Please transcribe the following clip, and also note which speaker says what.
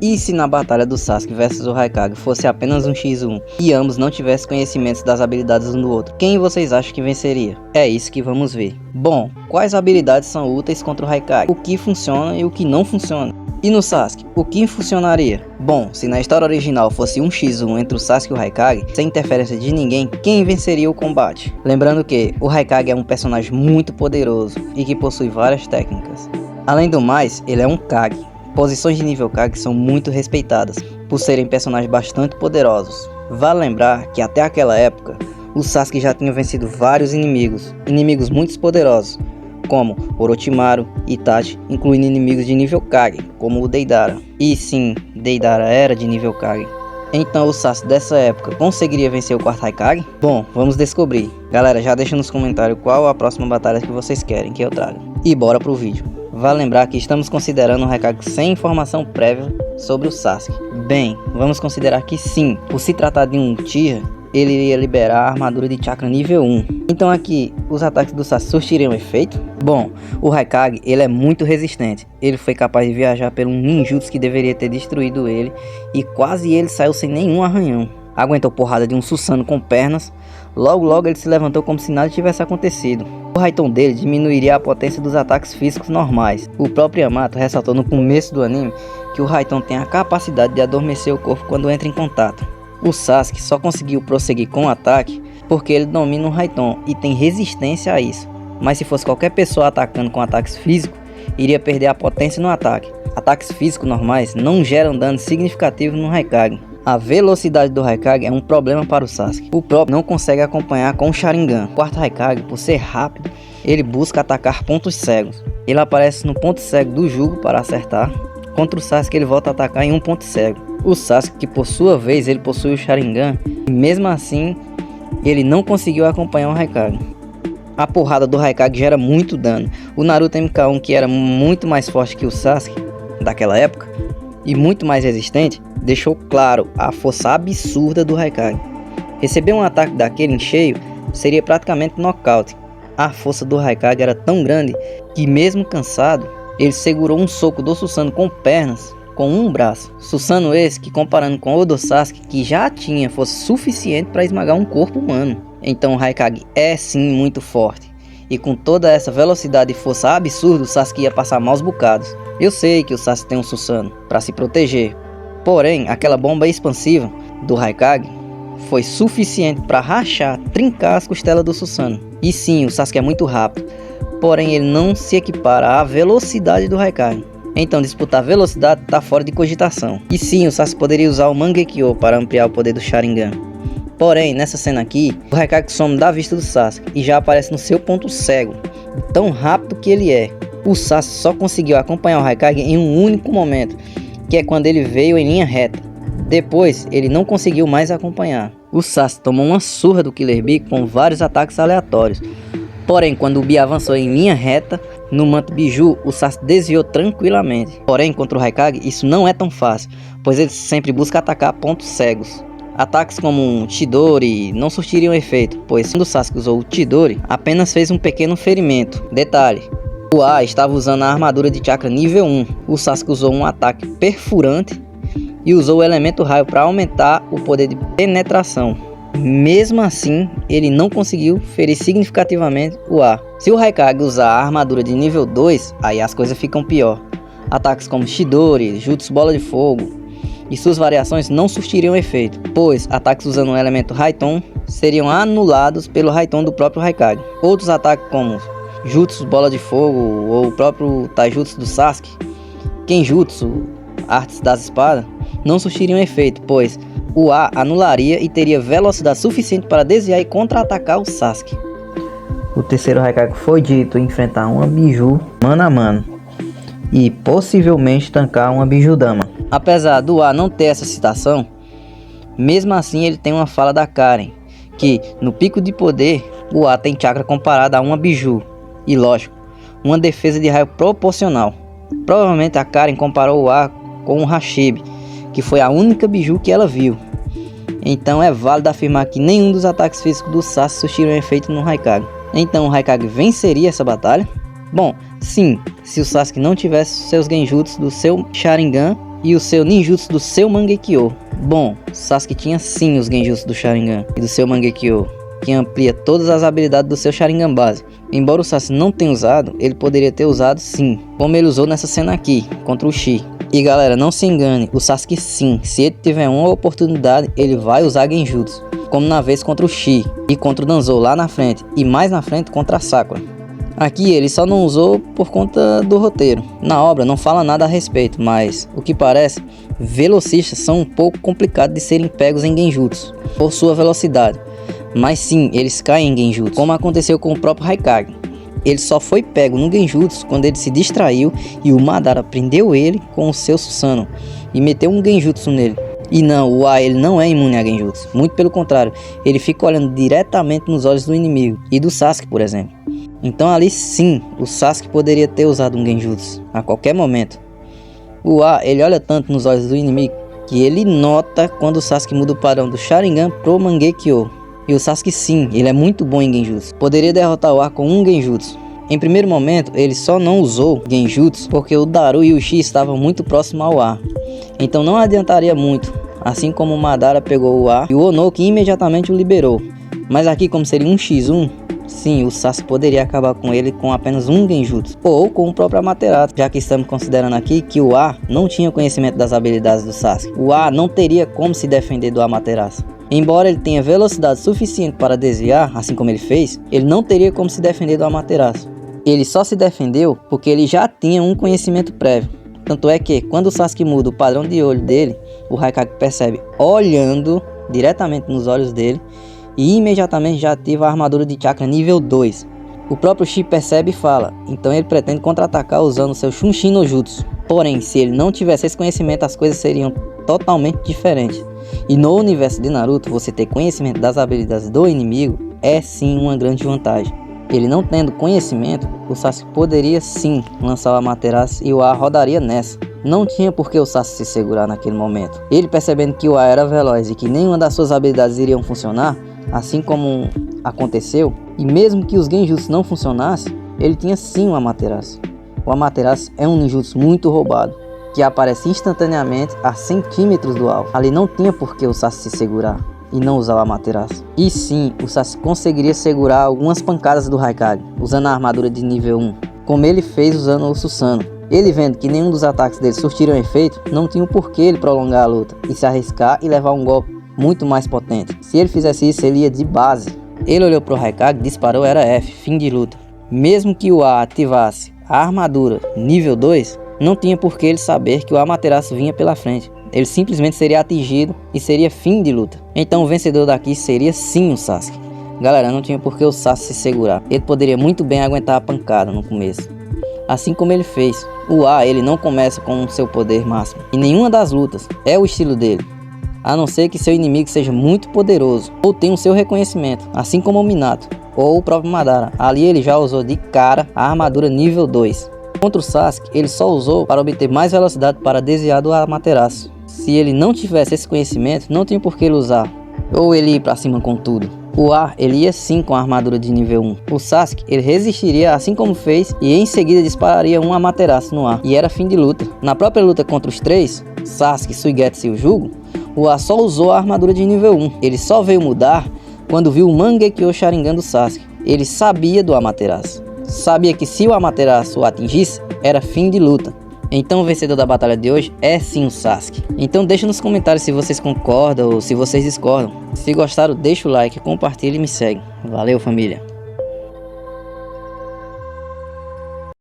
Speaker 1: E se na batalha do Sasuke versus o Raikage fosse apenas um x1 e ambos não tivessem conhecimentos das habilidades um do outro, quem vocês acham que venceria? É isso que vamos ver. Bom, quais habilidades são úteis contra o Raikage? O que funciona e o que não funciona? E no Sasuke, o que funcionaria? Bom, se na história original fosse um x1 entre o Sasuke e o Raikage, sem interferência de ninguém, quem venceria o combate? Lembrando que o Raikage é um personagem muito poderoso e que possui várias técnicas. Além do mais, ele é um Kage. Posições de nível Kage são muito respeitadas, por serem personagens bastante poderosos. Vale lembrar que até aquela época, o Sasuke já tinha vencido vários inimigos muito poderosos, como Orochimaru, Itachi, incluindo inimigos de nível Kage, como o Deidara. E sim, Deidara era de nível Kage. Então o Sasuke dessa época conseguiria vencer o quarto Raikage? Bom, vamos descobrir. Galera, já deixa nos comentários qual a próxima batalha que vocês querem que eu traga. E bora pro vídeo. Vale lembrar que estamos considerando o Raikage sem informação prévia sobre o Sasuke. Bem, vamos considerar que sim, por se tratar de um Uchiha, ele iria liberar a armadura de chakra nível 1. Então aqui, os ataques do Sasuke surtiriam efeito? Bom, o Raikage, ele é muito resistente. Ele foi capaz de viajar por um ninjutsu que deveria ter destruído ele, e quase ele saiu sem nenhum arranhão. Aguentou porrada de um Susanoo com pernas. Logo ele se levantou como se nada tivesse acontecido. O Raton dele diminuiria a potência dos ataques físicos normais. O próprio Yamato ressaltou no começo do anime que o Raton tem a capacidade de adormecer o corpo quando entra em contato. O Sasuke só conseguiu prosseguir com o ataque porque ele domina o Raton e tem resistência a isso. Mas se fosse qualquer pessoa atacando com ataques físicos, iria perder a potência no ataque. Ataques físicos normais não geram dano significativo no Raikage. A velocidade do Raikage é um problema para o Sasuke. O próprio não consegue acompanhar com o Sharingan. O quarto Raikage, por ser rápido, ele busca atacar pontos cegos. Ele aparece no ponto cego do jugo para acertar. Contra o Sasuke ele volta a atacar em um ponto cego. O Sasuke, que por sua vez ele possui o Sharingan, e mesmo assim ele não conseguiu acompanhar o Raikage. A porrada do Raikage gera muito dano. O Naruto MK1, que era muito mais forte que o Sasuke daquela época e muito mais resistente, deixou claro a força absurda do Raikage. Receber um ataque daquele em cheio seria praticamente nocaute. A força do Raikage era tão grande que mesmo cansado, ele segurou um soco do Susanoo com pernas com um braço. Susanoo esse que, comparando com o do Sasuke, que já tinha força suficiente para esmagar um corpo humano. Então o Raikage é sim muito forte. E com toda essa velocidade e força absurda, o Sasuke ia passar maus bocados. Eu sei que o Sasuke tem um Susanoo para se proteger. Porém, aquela bomba expansiva do Raikage foi suficiente para rachar, trincar as costelas do Susanoo. E sim, o Sasuke é muito rápido, porém ele não se equipara à velocidade do Raikage. Então disputar velocidade está fora de cogitação. E sim, o Sasuke poderia usar o Mangekyo para ampliar o poder do Sharingan. Porém, nessa cena aqui, o Raikage some da vista do Sasuke e já aparece no seu ponto cego, tão rápido que ele é. O Sasuke só conseguiu acompanhar o Raikage em um único momento, que é quando ele veio em linha reta. Depois, ele não conseguiu mais acompanhar. O Sasuke tomou uma surra do Killer Bee com vários ataques aleatórios. Porém, quando o Bee avançou em linha reta, no manto Biju, o Sasuke desviou tranquilamente. Porém, contra o Raikage, isso não é tão fácil, pois ele sempre busca atacar pontos cegos. Ataques como um Chidori não surtiriam efeito, pois quando o Sasuke usou o Chidori, apenas fez um pequeno ferimento. Detalhe, o A estava usando a armadura de chakra nível 1. O Sasuke usou um ataque perfurante e usou o elemento raio para aumentar o poder de penetração. Mesmo assim, ele não conseguiu ferir significativamente o A. Se o Raikage usar a armadura de nível 2, aí as coisas ficam pior. Ataques como Chidori, Jutsu Bola de Fogo e suas variações não surtiriam efeito, pois ataques usando o elemento Raton seriam anulados pelo Raton do próprio Raikage. Outros ataques como Jutsu Bola de Fogo ou o próprio Taijutsu do Sasuke, Kenjutsu, Artes das Espadas, não surtiriam efeito, pois o A anularia e teria velocidade suficiente para desviar e contra-atacar o Sasuke. O terceiro Raikage foi dito enfrentar uma Biju mano a mano e possivelmente tancar uma Bijudama. Apesar do A não ter essa citação, mesmo assim ele tem uma fala da Karen, que no pico de poder o A tem chakra comparado a uma Biju e, lógico, uma defesa de raio proporcional. Provavelmente a Karen comparou o A com o Hashibi, que foi a única Biju que ela viu. Então é válido afirmar que nenhum dos ataques físicos do Sasuke surtiram efeito no Raikage. Então o Raikage venceria essa batalha? Bom, sim, se o Sasuke não tivesse seus genjutsu do seu Sharingan e o seu ninjutsu do seu Mangekyo. Bom, Sasuke tinha sim os genjutsu do Sharingan e do seu Mangekyo, que amplia todas as habilidades do seu Sharingan base. Embora o Sasuke não tenha usado, ele poderia ter usado sim, como ele usou nessa cena aqui, contra o Shi. E galera, não se engane, o Sasuke sim, se ele tiver uma oportunidade, ele vai usar genjutsu, como na vez contra o Shi e contra o Danzou lá na frente, e mais na frente contra a Sakura. Aqui ele só não usou por conta do roteiro. Na obra não fala nada a respeito, mas o que parece, velocistas são um pouco complicados de serem pegos em genjutsu por sua velocidade. Mas sim, eles caem em genjutsu, como aconteceu com o próprio Raikage. Ele só foi pego no genjutsu quando ele se distraiu e o Madara prendeu ele com o seu Susanoo e meteu um genjutsu nele. E não, o A ele não é imune a genjutsu, muito pelo contrário, ele fica olhando diretamente nos olhos do inimigo e do Sasuke, por exemplo. Então ali sim, o Sasuke poderia ter usado um genjutsu a qualquer momento. O A ele olha tanto nos olhos do inimigo que ele nota quando o Sasuke muda o padrão do Sharingan pro Mangekyo. E o Sasuke sim, ele é muito bom em genjutsu, poderia derrotar o A com um genjutsu. Em primeiro momento, ele só não usou genjutsu porque o Daru e o Shi estavam muito próximos ao A. Então não adiantaria muito, assim como o Madara pegou o A e o Onoki imediatamente o liberou. Mas aqui, como seria um x1, sim, o Sasuke poderia acabar com ele com apenas um genjutsu, ou com o próprio Amaterasu, já que estamos considerando aqui que o A não tinha conhecimento das habilidades do Sasuke. O A não teria como se defender do Amaterasu. Embora ele tenha velocidade suficiente para desviar, assim como ele fez, ele não teria como se defender do Amaterasu. Ele só se defendeu porque ele já tinha um conhecimento prévio. Tanto é que, quando o Sasuke muda o padrão de olho dele, o Raikage percebe olhando diretamente nos olhos dele e imediatamente já ativa a armadura de chakra nível 2. O próprio Shi percebe e fala, então ele pretende contra-atacar usando seu Shunshin no Jutsu. Porém, se ele não tivesse esse conhecimento, as coisas seriam totalmente diferentes. E no universo de Naruto, você ter conhecimento das habilidades do inimigo é sim uma grande vantagem. Ele não tendo conhecimento, o Sasuke poderia sim lançar o Amaterasu e o A rodaria nessa. Não tinha por que o Sasuke se segurar naquele momento. Ele percebendo que o A era veloz e que nenhuma das suas habilidades iriam funcionar, assim como aconteceu, e mesmo que os genjutsu não funcionassem, ele tinha sim o Amaterasu. O Amaterasu é um ninjutsu muito roubado, que aparece instantaneamente a centímetros do alvo. Ali não tinha por que o Sasuke se segurar e não usar o Amaterasu. E sim, o Sasuke conseguiria segurar algumas pancadas do Raikage, usando a armadura de nível 1, como ele fez usando o Susanoo. Ele vendo que nenhum dos ataques dele surtiram efeito, não tinha o porquê ele prolongar a luta e se arriscar e levar um golpe muito mais potente. Se ele fizesse isso, ele ia de base. Ele olhou pro Raikage, disparou, era F, fim de luta. Mesmo que o A ativasse a armadura nível 2, não tinha por que ele saber que o Amaterasu vinha pela frente. Ele simplesmente seria atingido e seria fim de luta. Então o vencedor daqui seria sim o Sasuke. Galera, não tinha por que o Sasuke se segurar. Ele poderia muito bem aguentar a pancada no começo, assim como ele fez. O A ele não começa com o seu poder máximo em nenhuma das lutas, é o estilo dele. A não ser que seu inimigo seja muito poderoso ou tenha o seu reconhecimento, assim como o Minato ou o próprio Madara. Ali ele já usou de cara a armadura nível 2. Contra o Sasuke, ele só usou para obter mais velocidade para desviar do Amaterasu. Se ele não tivesse esse conhecimento, não tinha por que ele usar, ou ele ir para cima com tudo. O A, ele ia sim com a armadura de nível 1. O Sasuke, ele resistiria assim como fez e em seguida dispararia um Amaterasu no ar. E era fim de luta. Na própria luta contra os três, Sasuke, Suigetsu e o Jugo, o A só usou a armadura de nível 1. Ele só veio mudar quando viu o Mangekyo Sharingan do Sasuke. Ele sabia do Amaterasu. Sabia que se o Amaterasu o atingisse, era fim de luta. Então o vencedor da batalha de hoje é sim o Sasuke. Então deixa nos comentários se vocês concordam ou se vocês discordam. Se gostaram, deixa o like, compartilha e me segue. Valeu, família!